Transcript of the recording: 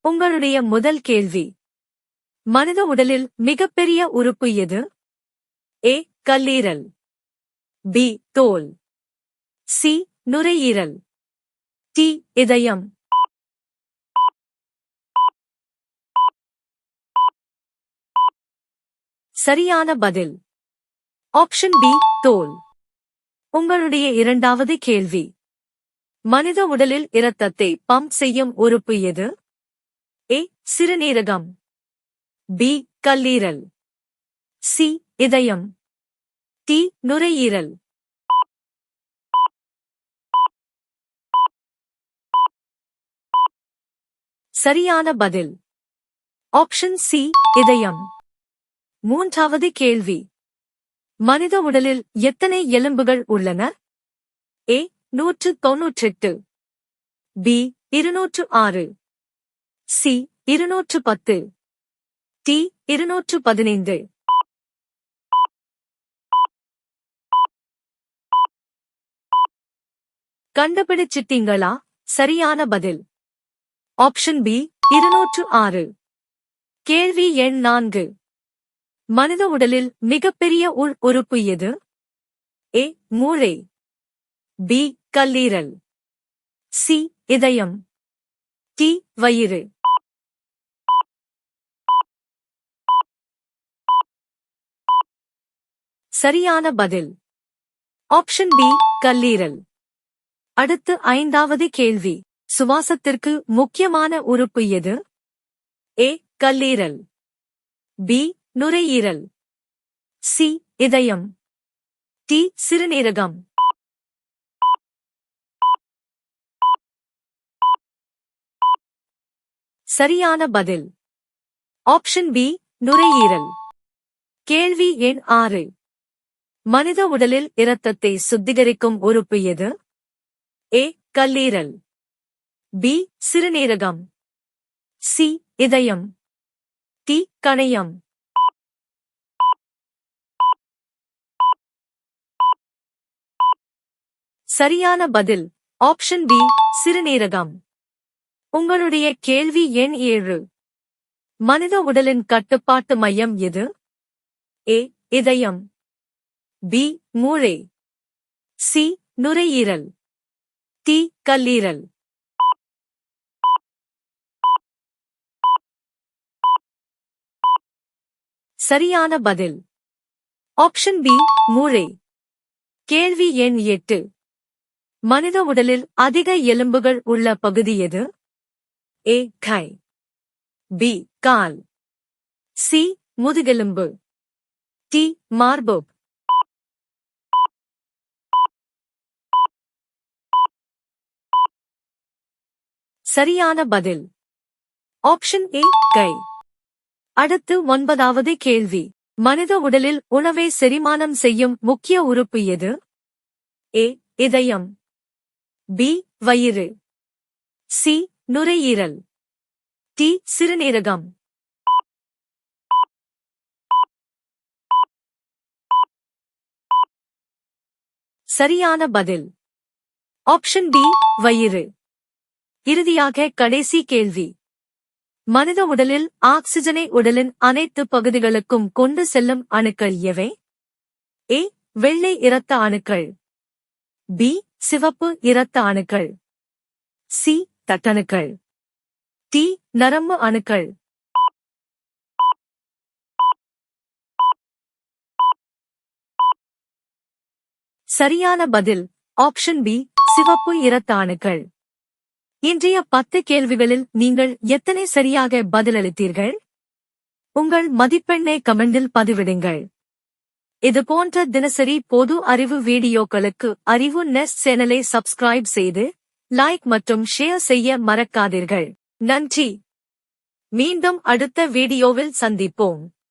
உங்களுடைய முதல் கேள்வி. மனித உடலில் மிகப்பெரிய உறுப்பு எது? ஏ. கல்லீரல். பி. தோல். சி. நுரையீரல். டி. இதயம். சரியான பதில் ஆப்ஷன் பி. தோல். உங்களுடைய இரண்டாவது கேள்வி. மனித உடலில் இரத்தத்தை பம்ப் செய்யும் உறுப்பு எது? ஏ. சிறுநீரகம். பி. கல்லீரல். சி. இதயம். டி. நுரையீரல். சரியான பதில் ஆப்ஷன் சி. இதயம். மூன்றாவது கேள்வி. மனித உடலில் எத்தனை எலும்புகள் உள்ளன? ஏ. 198. பி. 206. சி. 210. டி. 215. கண்டுபிடிச்சிட்டீங்களா? சரியான பதில் ஆப்ஷன் பி. 206. கேள்வி எண் 4. மனித உடலில் மிகப்பெரிய உள் உறுப்பு எது? ஏ. மூளை. பி. கல்லீரல். சி. இதயம். டி. வயிறு. சரியான பதில் ஆப்ஷன் பி. கல்லீரல். அடுத்து 5வது கேள்வி. சுவாசத்திற்கு முக்கியமான உறுப்பு எது? ஏ. கல்லீரல். பி. நுரையீரல். சி. இதயம். டி. சிறுநீரகம். சரியான பதில் ஆப்ஷன் பி. நுரையீரல். கேள்வி எண் 6. மனித உடலில் இரத்தத்தை சுத்திகரிக்கும் உறுப்பு எது? ஏ. கல்லீரல். பி. சிறுநீரகம். சி. இதயம். டி. கணையம். சரியான பதில் ஆப்ஷன் பி. சிறுநீரகம். உங்களுடைய கேள்வி எண் 7. மனித உடலின் கட்டுப்பாட்டு மையம் எது? ஏ. இதயம். பி. மூளை. சி. நுரையீரல். டி. கல்லீரல். சரியான பதில் ஆப்ஷன் பி. மூளை. கேள்வி எண் 8. மனித உடலில் அதிக எலும்புகள் உள்ள பகுதி எது? ஏ. கை. பி. கால். சி. முதுகெலும்பு. டி. மார்பு. சரியான பதில் ஆப்ஷன் ஏ. கை. அடுத்து 9வது கேள்வி. மனித உடலில் உணவை செரிமானம் செய்யும் முக்கிய உறுப்பு எது? ஏ. இதயம். பி. வயிறு. சி. நுரையீரல். டி. சிறுநீரகம். சரியான பதில் ஆப்ஷன் டி. வயிறு. இறுதியாக கடைசி கேள்வி. மனித உடலில் ஆக்சிஜனை உடலின் அனைத்து பகுதிகளுக்கும் கொண்டு செல்லும் அணுக்கள் எவை? ஏ. வெள்ளை இரத்த அணுக்கள். பி. சிவப்பு இரத்த அணுக்கள். சி. தட்டணுக்கள். டி. நரம்பு அணுக்கள். சரியான பதில் ஆப்ஷன் பி. சிவப்பு இரத்த அணுக்கள். இன்றைய 10 கேள்விகளில் நீங்கள் எத்தனை சரியாக பதிலளித்தீர்கள்? உங்கள் மதிப்பெண்ணை கமெண்டில் பதிவிடுங்கள். இதுபோன்ற தினசரி பொது அறிவு வீடியோக்களுக்கு அறிவு நெஸ்ட் சேனலை சப்ஸ்கிரைப் செய்து லைக் மற்றும் ஷேர் செய்ய மறக்காதீர்கள். நன்றி. மீண்டும் அடுத்த வீடியோவில் சந்திப்போம்.